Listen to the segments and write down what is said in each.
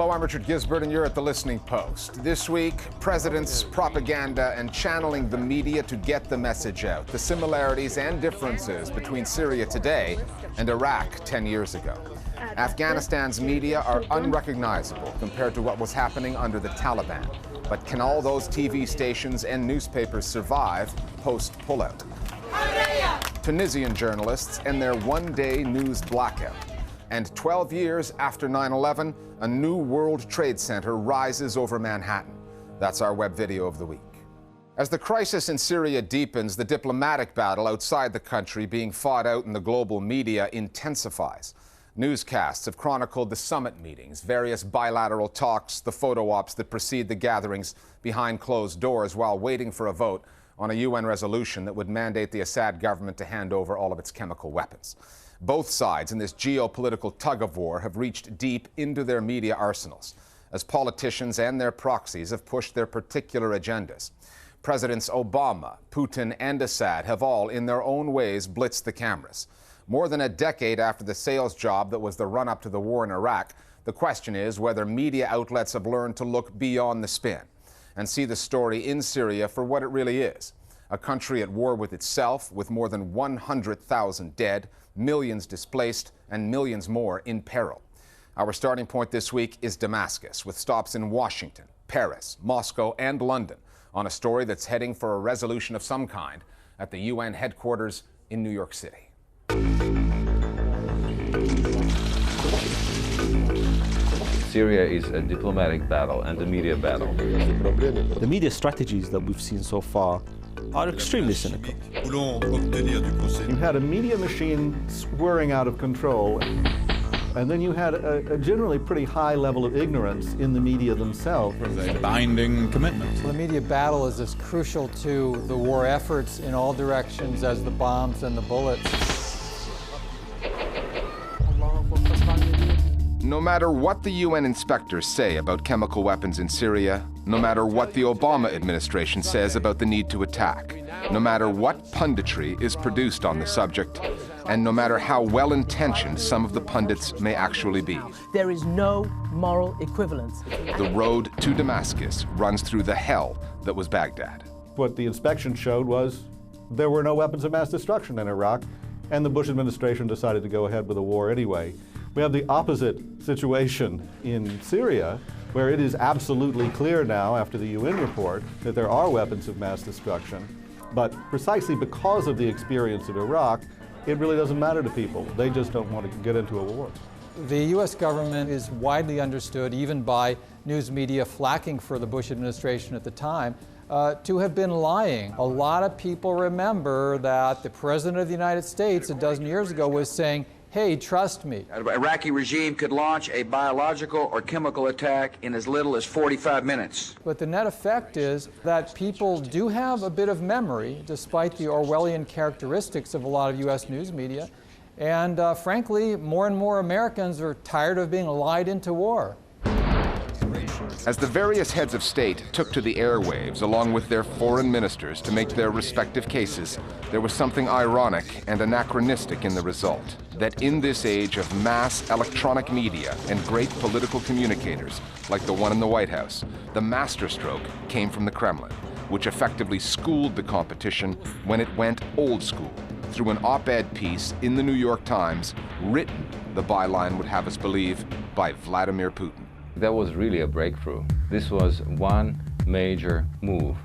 Hello, I'm Richard Gisbert, and you're at The Listening Post. This week, presidents, propaganda, and channeling the media to get the message out. The similarities and differences between Syria today and Iraq 10 years ago. Afghanistan's media are unrecognizable compared to what was happening under the Taliban. But can all those TV stations and newspapers survive post-pullout? Tunisian journalists and their one-day news blackout. And 12 years after 9/11, a new World Trade Center rises over Manhattan. That's our web video of the week. As the crisis in Syria deepens, the diplomatic battle outside the country being fought out in the global media intensifies. Newscasts have chronicled the summit meetings, various bilateral talks, the photo ops that precede the gatherings behind closed doors while waiting for a vote on a UN resolution that would mandate the Assad government to hand over all of its chemical weapons. Both sides in this geopolitical tug-of-war have reached deep into their media arsenals as politicians and their proxies have pushed their particular agendas. Presidents Obama, Putin, and Assad have all, in their own ways, blitzed the cameras. More than a decade after the sales job that was the run-up to the war in Iraq, the question is whether media outlets have learned to look beyond the spin and see the story in Syria for what it really is. A country at war with itself, with more than 100,000 dead, millions displaced, and millions more in peril. Our starting point this week is Damascus, with stops in Washington, Paris, Moscow, and London on a story that's heading for a resolution of some kind at the UN headquarters in New York City. Syria is a diplomatic battle and a media battle. The media strategies that we've seen so far are extremely cynical. You had a media machine swirling out of control, and then you had a generally pretty high level of ignorance in the media themselves. A binding commitment. The media battle is as crucial to the war efforts in all directions as the bombs and the bullets. No matter what the UN inspectors say about chemical weapons in Syria, no matter what the Obama administration says about the need to attack, no matter what punditry is produced on the subject, and no matter how well-intentioned some of the pundits may actually be, there is no moral equivalence. The road to Damascus runs through the hell that was Baghdad. What the inspection showed was there were no weapons of mass destruction in Iraq, and the Bush administration decided to go ahead with the war anyway. We have the opposite situation in Syria, where it is absolutely clear now, after the UN report, that there are weapons of mass destruction. But precisely because of the experience of Iraq, it really doesn't matter to people. They just don't want to get into a war. The U.S. government is widely understood, even by news media flacking for the Bush administration at the time, to have been lying. A lot of people remember that the President of the United States a dozen years ago was saying, hey, trust me. The Iraqi regime could launch a biological or chemical attack in as little as 45 minutes. But the net effect is that people do have a bit of memory, despite the Orwellian characteristics of a lot of U.S. news media. And frankly, more and more Americans are tired of being lied into war. As the various heads of state took to the airwaves along with their foreign ministers to make their respective cases, there was something ironic and anachronistic in the result. That in this age of mass electronic media and great political communicators, like the one in the White House, the masterstroke came from the Kremlin, which effectively schooled the competition when it went old school, through an op-ed piece in the New York Times, written, the byline would have us believe, by Vladimir Putin. That was really a breakthrough. This was one major move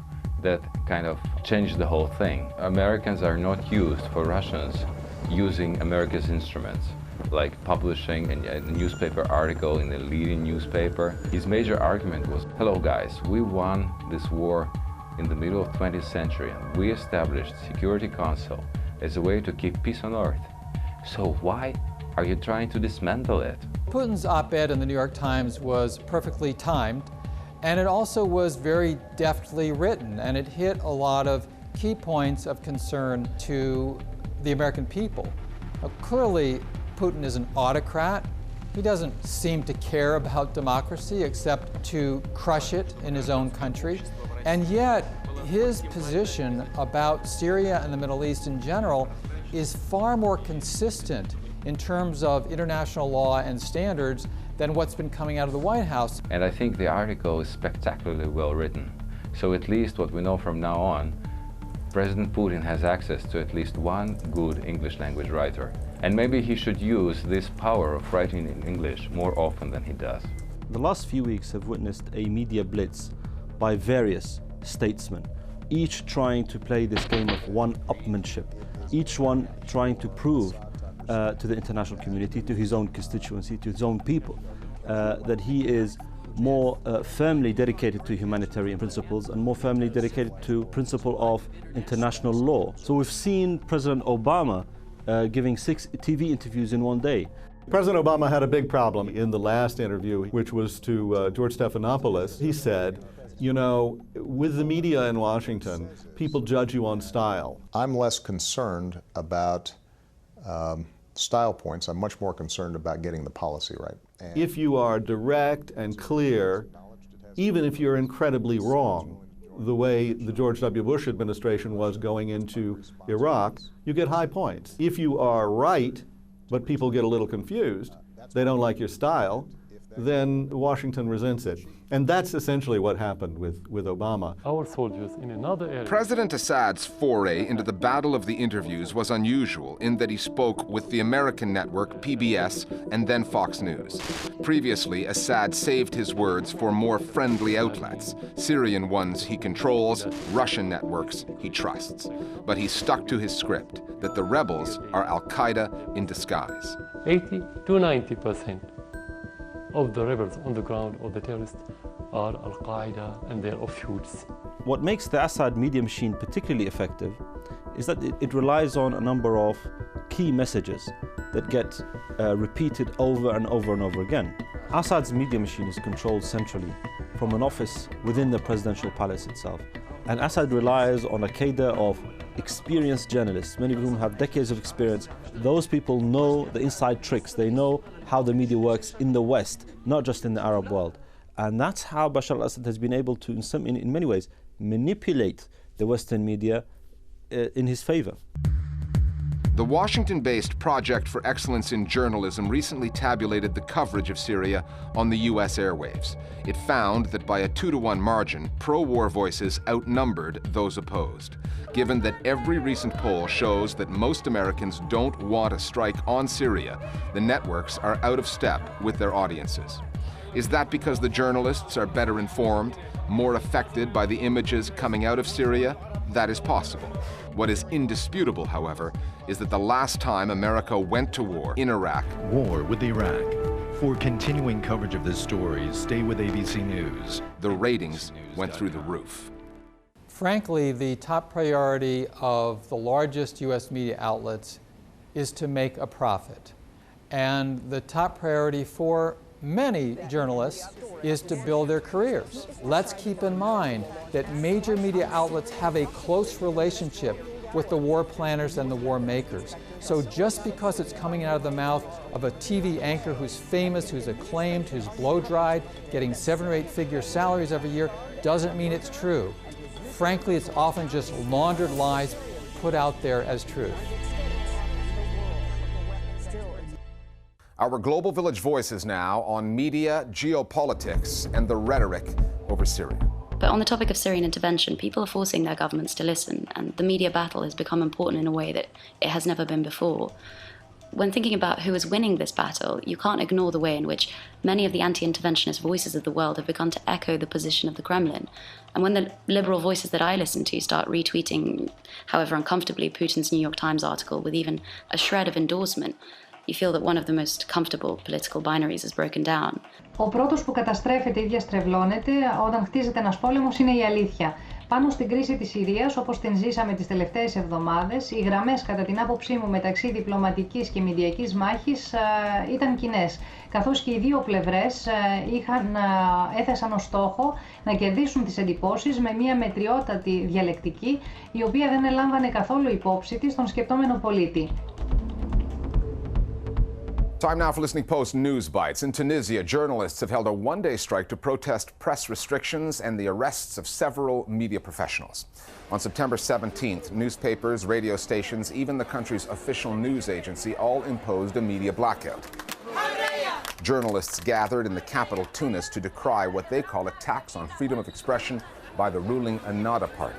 that kind of changed the whole thing. Americans are not used for Russians using America's instruments, like publishing a newspaper article in a leading newspaper. His major argument was, hello guys, we won this war in the middle of the 20th century. We established Security Council as a way to keep peace on earth. So why are you trying to dismantle it? Putin's op-ed in the New York Times was perfectly timed, and it also was very deftly written, and it hit a lot of key points of concern to the American people. Now, clearly, Putin is an autocrat. He doesn't seem to care about democracy except to crush it in his own country. And yet, his position about Syria and the Middle East in general is far more consistent in terms of international law and standards than what's been coming out of the White House. And I think the article is spectacularly well written. So at least what we know from now on, President Putin has access to at least one good English language writer. And maybe he should use this power of writing in English more often than he does. The last few weeks have witnessed a media blitz by various statesmen, each trying to play this game of one-upmanship, each one trying to prove to the international community, to his own constituency, to his own people, that he is more firmly dedicated to humanitarian principles and more firmly dedicated to principle of international law. So we've seen President Obama giving 6 TV interviews in one day. President Obama had a big problem in the last interview, which was to George Stephanopoulos. He said, you know, with the media in Washington, people judge you on style. I'm less concerned about style points. I'm much more concerned about getting the policy right. And if you are direct and clear, even if you're incredibly wrong, the way the George W. Bush administration was going into Iraq, you get high points. If you are right, but people get a little confused, they don't like your style, then Washington resents it. And that's essentially what happened with Obama. Our soldiers in another area. President Assad's foray into the battle of the interviews was unusual in that he spoke with the American network PBS and then Fox News. Previously, Assad saved his words for more friendly outlets, Syrian ones he controls, Russian networks he trusts. But he stuck to his script that the rebels are al-Qaeda in disguise. 80 to 90% of the rebels on the ground, or the terrorists, are al-Qaeda and their offshoots. What makes the Assad media machine particularly effective is that it relies on a number of key messages that get repeated over and over and over again. Assad's media machine is controlled centrally from an office within the presidential palace itself. And Assad relies on a cadre of experienced journalists, many of whom have decades of experience. Those people know the inside tricks. They know how the media works in the West, not just in the Arab world. And that's how Bashar al-Assad has been able to, in many ways, manipulate the Western media in his favor. The Washington-based Project for Excellence in Journalism recently tabulated the coverage of Syria on the U.S. airwaves. It found that by a 2-to-1 margin, pro-war voices outnumbered those opposed. Given that every recent poll shows that most Americans don't want a strike on Syria, the networks are out of step with their audiences. Is that because the journalists are better informed, more affected by the images coming out of Syria? That is possible. What is indisputable, however, is that the last time America went to war in Iraq, War with Iraq. For continuing coverage of this story, stay with ABC News. the ratings went through the roof. Frankly, the top priority of the largest U.S. media outlets is to make a profit. And the top priority for many journalists is to build their careers. Let's keep in mind that major media outlets have a close relationship with the war planners and the war makers. So just because it's coming out of the mouth of a TV anchor who's famous, who's acclaimed, who's blow-dried, getting 7- or 8-figure salaries every year, doesn't mean it's true. Frankly, it's often just laundered lies put out there as truth. Our Global Village voices now on media, geopolitics, and the rhetoric over Syria. But on the topic of Syrian intervention, people are forcing their governments to listen, and the media battle has become important in a way that it has never been before. When thinking about who is winning this battle, you can't ignore the way in which many of the anti-interventionist voices of the world have begun to echo the position of the Kremlin. And when the liberal voices that I listen to start retweeting, however uncomfortably, Putin's New York Times article with even a shred of endorsement, you feel that one of the most comfortable political binaries is broken down. Ο πρώτος που καταστρέφεται ή διαστρεβλώνεται όταν χτίζεται ένας πόλεμος είναι η αλήθεια. Πάνω στην κρίση της Συρίας, όπως την ζήσαμε τις τελευταίες εβδομάδες, οι γραμμές κατά την άποψή μου μεταξύ διπλωματικής και μηντιακής μάχης ήταν κοινές, καθώς και οι δύο πλευρές έθεσαν ως στόχο να κερδίσουν τις εντυπώσεις με μια μετριότατη διαλεκτική, η οποία δεν ελάμβανε καθόλου υπόψη της τον σκεπτόμενο πολίτη. Time now for Listening Post News Bites. In Tunisia, journalists have held a one-day strike to protest press restrictions and the arrests of several media professionals. On September 17th, newspapers, radio stations, even the country's official news agency all imposed a media blackout. Journalists gathered in the capital Tunis to decry what they call attacks on freedom of expression by the ruling Ennahda party.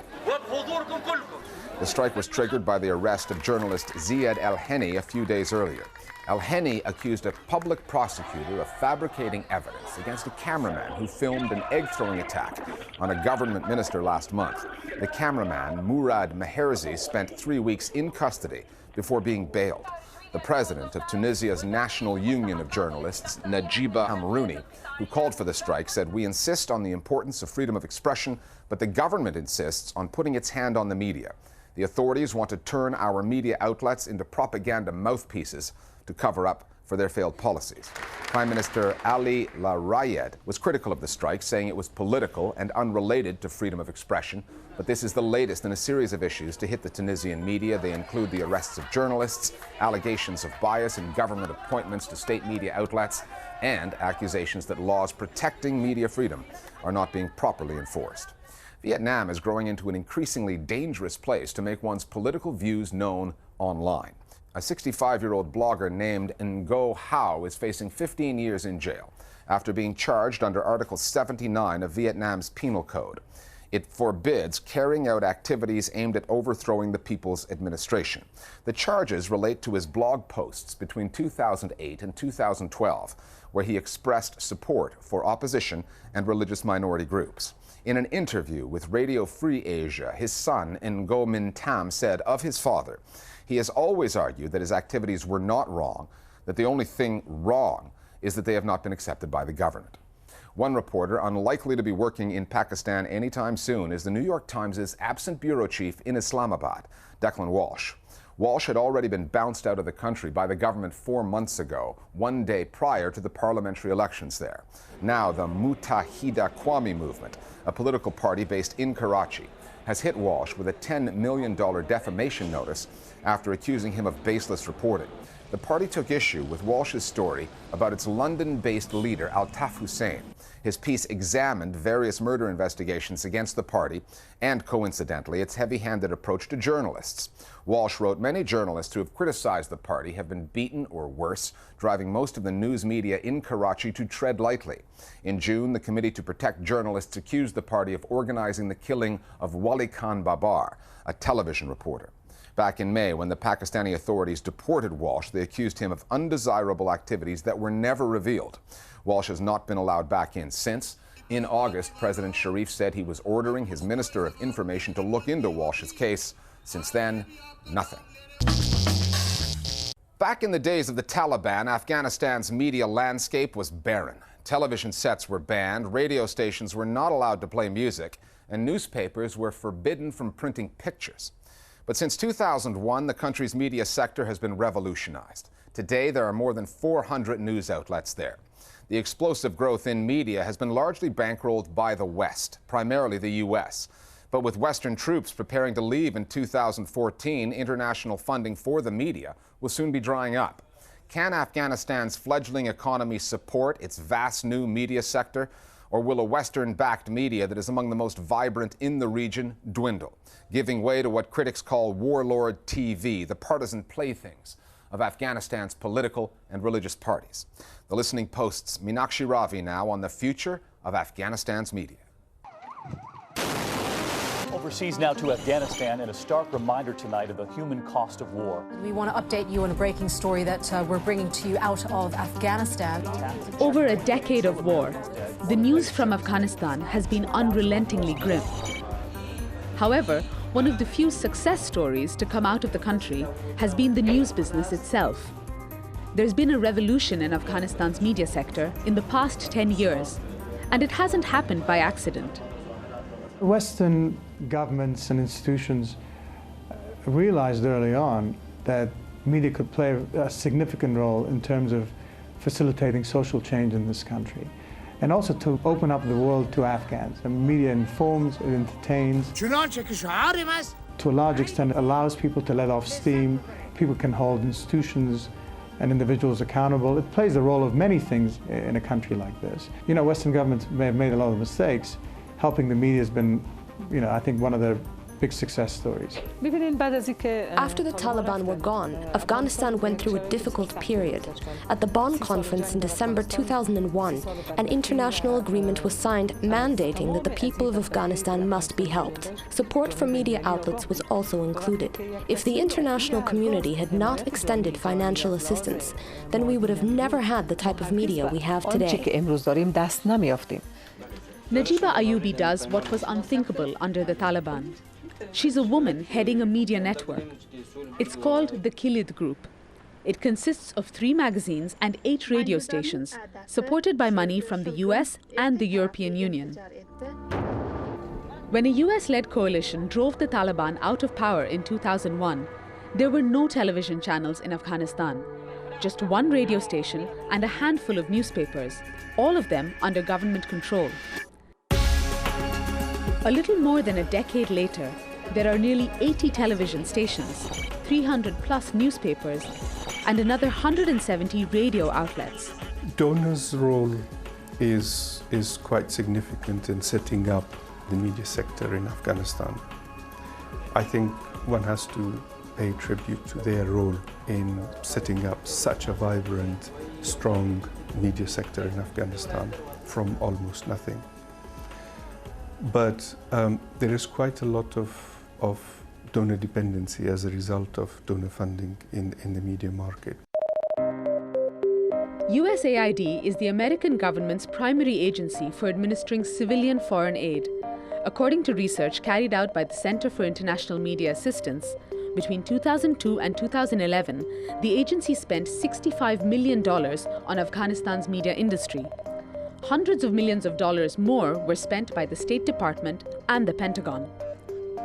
The strike was triggered by the arrest of journalist Ziad El-Henni a few days earlier. El-Henni accused a public prosecutor of fabricating evidence against a cameraman who filmed an egg-throwing attack on a government minister last month. The cameraman, Mourad Meherzi, spent 3 weeks in custody before being bailed. The president of Tunisia's National Union of Journalists, Najiba Amrouni, who called for the strike, said, "We insist on the importance of freedom of expression, but the government insists on putting its hand on the media. The authorities want to turn our media outlets into propaganda mouthpieces to cover up for their failed policies." Prime Minister Ali Larayed was critical of the strike, saying it was political and unrelated to freedom of expression. But this is the latest in a series of issues to hit the Tunisian media. They include the arrests of journalists, allegations of bias in government appointments to state media outlets, and accusations that laws protecting media freedom are not being properly enforced. Vietnam is growing into an increasingly dangerous place to make one's political views known online. A 65-year-old blogger named Ngo Hao is facing 15 years in jail after being charged under Article 79 of Vietnam's Penal Code. It forbids carrying out activities aimed at overthrowing the people's administration. The charges relate to his blog posts between 2008 and 2012, where he expressed support for opposition and religious minority groups. In an interview with Radio Free Asia, his son, Ngo Minh Tam, said of his father, "He has always argued that his activities were not wrong, that the only thing wrong is that they have not been accepted by the government." One reporter unlikely to be working in Pakistan anytime soon is the New York Times' absent bureau chief in Islamabad, Declan Walsh. Walsh had already been bounced out of the country by the government 4 months ago, one day prior to the parliamentary elections there. Now the Muttahida Qawmi movement, a political party based in Karachi, has hit Walsh with a $10 million defamation notice after accusing him of baseless reporting. The party took issue with Walsh's story about its London-based leader, Altaf Hussein. His piece examined various murder investigations against the party and, coincidentally, its heavy-handed approach to journalists. Walsh wrote, "Many journalists who have criticized the party have been beaten or worse, driving most of the news media in Karachi to tread lightly." In June, the Committee to Protect Journalists accused the party of organizing the killing of Wali Khan Babar, a television reporter. Back in May, when the Pakistani authorities deported Walsh, they accused him of undesirable activities that were never revealed. Walsh has not been allowed back in since. In August, President Sharif said he was ordering his Minister of Information to look into Walsh's case. Since then, nothing. Back in the days of the Taliban, Afghanistan's media landscape was barren. Television sets were banned, radio stations were not allowed to play music, and newspapers were forbidden from printing pictures. But since 2001, the country's media sector has been revolutionized. Today, there are more than 400 news outlets there. The explosive growth in media has been largely bankrolled by the West, primarily the U.S. But with Western troops preparing to leave in 2014, international funding for the media will soon be drying up. Can Afghanistan's fledgling economy support its vast new media sector? Or will a Western-backed media that is among the most vibrant in the region dwindle, giving way to what critics call warlord TV, the partisan playthings of Afghanistan's political and religious parties? The Listening Post's Meenakshi Ravi now on the future of Afghanistan's media. Overseas now to Afghanistan, and a stark reminder tonight of the human cost of war. We want to update you on a breaking story that we're bringing to you out of Afghanistan. Over a decade of war, the news from Afghanistan has been unrelentingly grim. However, one of the few success stories to come out of the country has been the news business itself. There's been a revolution in Afghanistan's media sector in the past 10 years, and it hasn't happened by accident. Western governments and institutions realized early on that media could play a significant role in terms of facilitating social change in this country, and also to open up the world to Afghans. The media informs, it entertains, to a large extent allows people to let off steam. People can hold institutions and individuals accountable. It plays the role of many things in a country like this. You know, Western governments may have made a lot of mistakes. Helping the media has been, I think one of the big success stories. After the Taliban were gone, Afghanistan went through a difficult period. At the Bonn conference in December 2001, an international agreement was signed mandating that the people of Afghanistan must be helped. Support for media outlets was also included. If the international community had not extended financial assistance, then we would have never had the type of media we have today. Najiba Ayubi does what was unthinkable under the Taliban. She's a woman heading a media network. It's called the Kilid Group. It consists of 3 magazines and 8 radio stations, supported by money from the US and the European Union. When a US-led coalition drove the Taliban out of power in 2001, there were no television channels in Afghanistan, just 1 radio station and a handful of newspapers, all of them under government control. A little more than a decade later, there are nearly 80 television stations, 300 plus newspapers, and another 170 radio outlets. Donors' role is quite significant in setting up the media sector in Afghanistan. I think one has to pay tribute to their role in setting up such a vibrant, strong media sector in Afghanistan from almost nothing. But there is quite a lot of donor dependency as a result of donor funding in the media market. USAID is the American government's primary agency for administering civilian foreign aid. According to research carried out by the Center for International Media Assistance, between 2002 and 2011, the agency spent $65 million on Afghanistan's media industry. Hundreds of millions of dollars more were spent by the State Department and the Pentagon.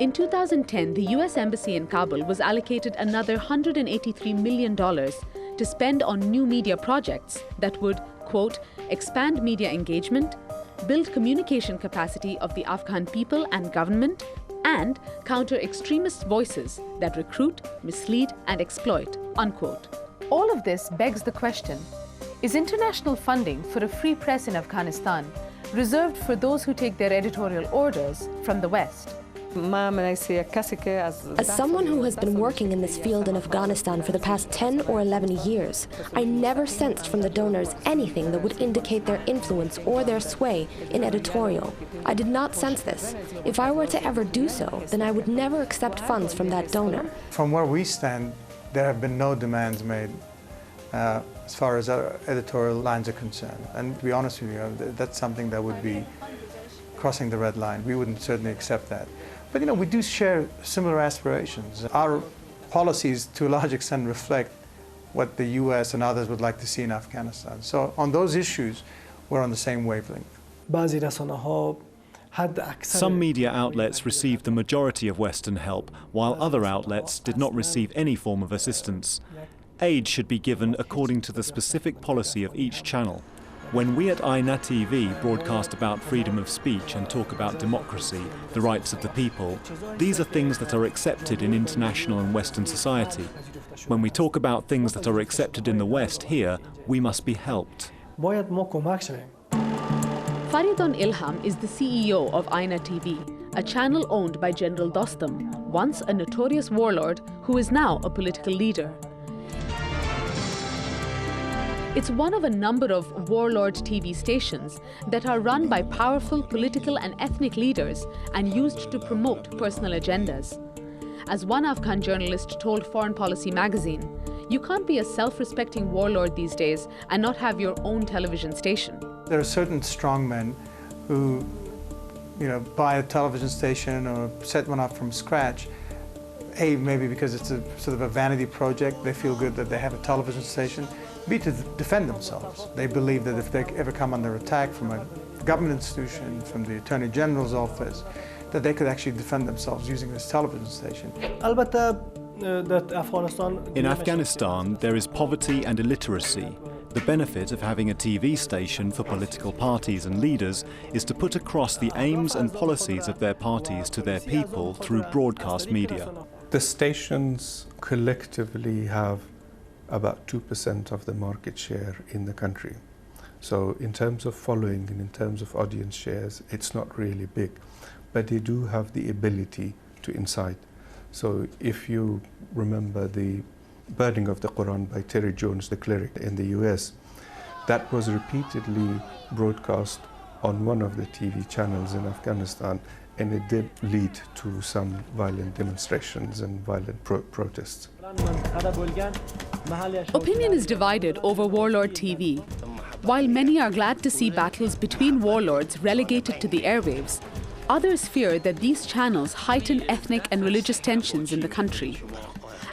In 2010, the US Embassy in Kabul was allocated another $183 million to spend on new media projects that would, quote, expand media engagement, build communication capacity of the Afghan people and government, and counter extremist voices that recruit, mislead, and exploit, unquote. All of this begs the question, is international funding for a free press in Afghanistan reserved for those who take their editorial orders from the West? As someone who has been working in this field in Afghanistan for the past 10 or 11 years, I never sensed from the donors anything that would indicate their influence or their sway in editorial. I did not sense this. If I were to ever do so, then I would never accept funds from that donor. From where we stand, there have been no demands made as far as our editorial lines are concerned. And to be honest with you, that's something that would be crossing the red line. We wouldn't certainly accept that. But you know, we do share similar aspirations. Our policies, to a large extent, reflect what the US and others would like to see in Afghanistan. So on those issues, we're on the same wavelength. Some media outlets received the majority of Western help, while other outlets did not receive any form of assistance. Aid should be given according to the specific policy of each channel. When we at INA TV broadcast about freedom of speech and talk about democracy, the rights of the people, these are things that are accepted in international and Western society. When we talk about things that are accepted in the West here, we must be helped. Faridun Ilham is the CEO of INA TV, a channel owned by General Dostum, once a notorious warlord who is now a political leader. It's one of a number of warlord TV stations that are run by powerful political and ethnic leaders and used to promote personal agendas. As one Afghan journalist told Foreign Policy magazine, you can't be a self-respecting warlord these days and not have your own television station. There are certain strongmen who, buy a television station or set one up from scratch. A, maybe because it's a sort of a vanity project, they feel good that they have a television station. B, to defend themselves. They believe that if they ever come under attack from a government institution, from the Attorney General's office, that they could actually defend themselves using this television station. In Afghanistan, there is poverty and illiteracy. The benefit of having a TV station for political parties and leaders is to put across the aims and policies of their parties to their people through broadcast media. The stations collectively have about 2% of the market share in the country. So in terms of following and in terms of audience shares, it's not really big. But they do have the ability to incite. So if you remember the burning of the Quran by Terry Jones, the cleric in the US, that was repeatedly broadcast on one of the TV channels in Afghanistan, and it did lead to some violent demonstrations and violent protests. Opinion is divided over Warlord TV. While many are glad to see battles between warlords relegated to the airwaves, others fear that these channels heighten ethnic and religious tensions in the country.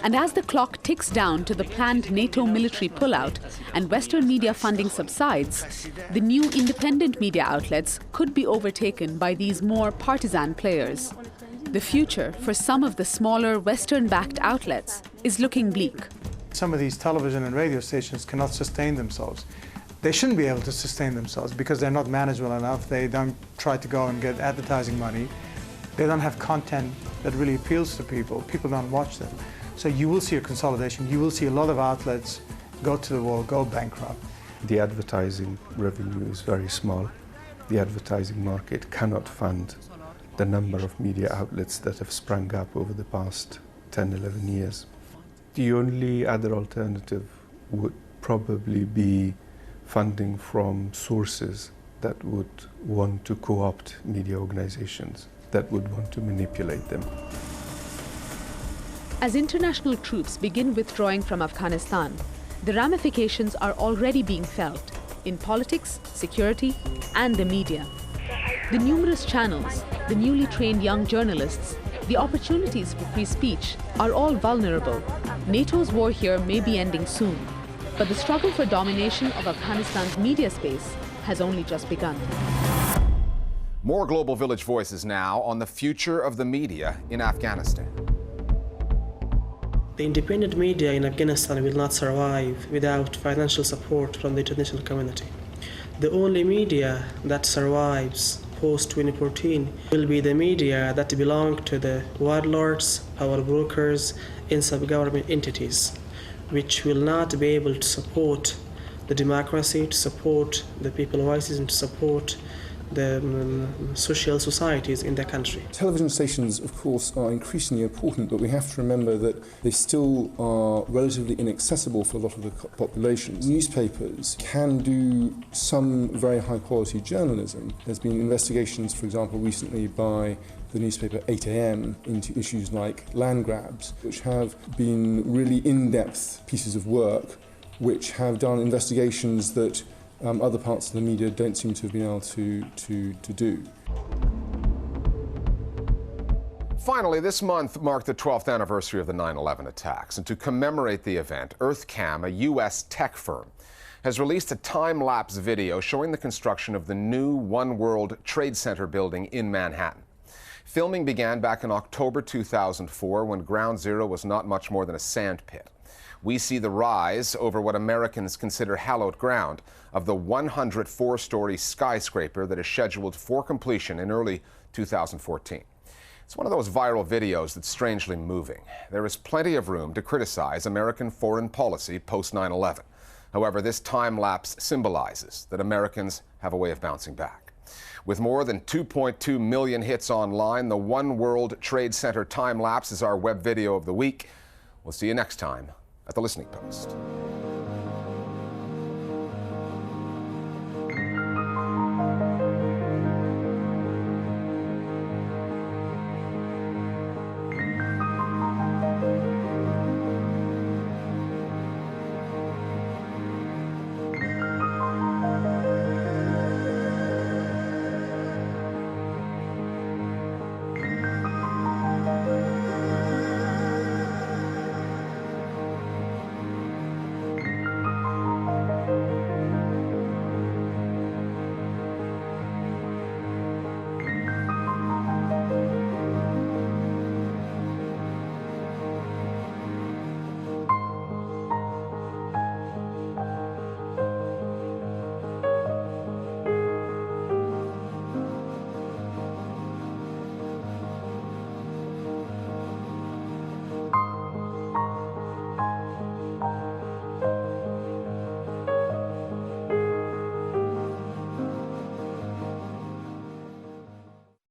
And as the clock ticks down to the planned NATO military pullout and Western media funding subsides, the new independent media outlets could be overtaken by these more partisan players. The future for some of the smaller Western-backed outlets is looking bleak. Some of these television and radio stations cannot sustain themselves. They shouldn't be able to sustain themselves because they're not managed well enough. They don't try to go and get advertising money. They don't have content that really appeals to people. People don't watch them. So you will see a consolidation. You will see a lot of outlets go to the wall, go bankrupt. The advertising revenue is very small. The advertising market cannot fund the number of media outlets that have sprung up over the past 10, 11 years. The only other alternative would probably be funding from sources that would want to co-opt media organizations, that would want to manipulate them. As international troops begin withdrawing from Afghanistan, the ramifications are already being felt in politics, security, and the media. The numerous channels, the newly trained young journalists, the opportunities for free speech are all vulnerable. NATO's war here may be ending soon, but the struggle for domination of Afghanistan's media space has only just begun. More Global Village voices now on the future of the media in Afghanistan. The independent media in Afghanistan will not survive without financial support from the international community. The only media that survives post-2014 will be the media that belong to the warlords, power brokers, and sub-government entities, which will not be able to support the democracy, to support the people's voices, and to support the social societies in the country. Television stations, of course, are increasingly important, but we have to remember that they still are relatively inaccessible for a lot of the population. Newspapers can do some very high-quality journalism. There's been investigations, for example, recently by the newspaper 8 AM into issues like land grabs, which have been really in-depth pieces of work, which have done investigations that other parts of the media don't seem to have been able to do. Finally, this month marked the 12th anniversary of the 9/11 attacks. And to commemorate the event, EarthCam, a U.S. tech firm, has released a time-lapse video showing the construction of the new One World Trade Center building in Manhattan. Filming began back in October 2004 when Ground Zero was not much more than a sand pit. We see the rise over what Americans consider hallowed ground of the 104-story skyscraper that is scheduled for completion in early 2014. It's one of those viral videos that's strangely moving. There is plenty of room to criticize American foreign policy post 9/11. However, this time-lapse symbolizes that Americans have a way of bouncing back. With more than 2.2 million hits online, the One World Trade Center time-lapse is our web video of the week. We'll see you next time at The Listening Post.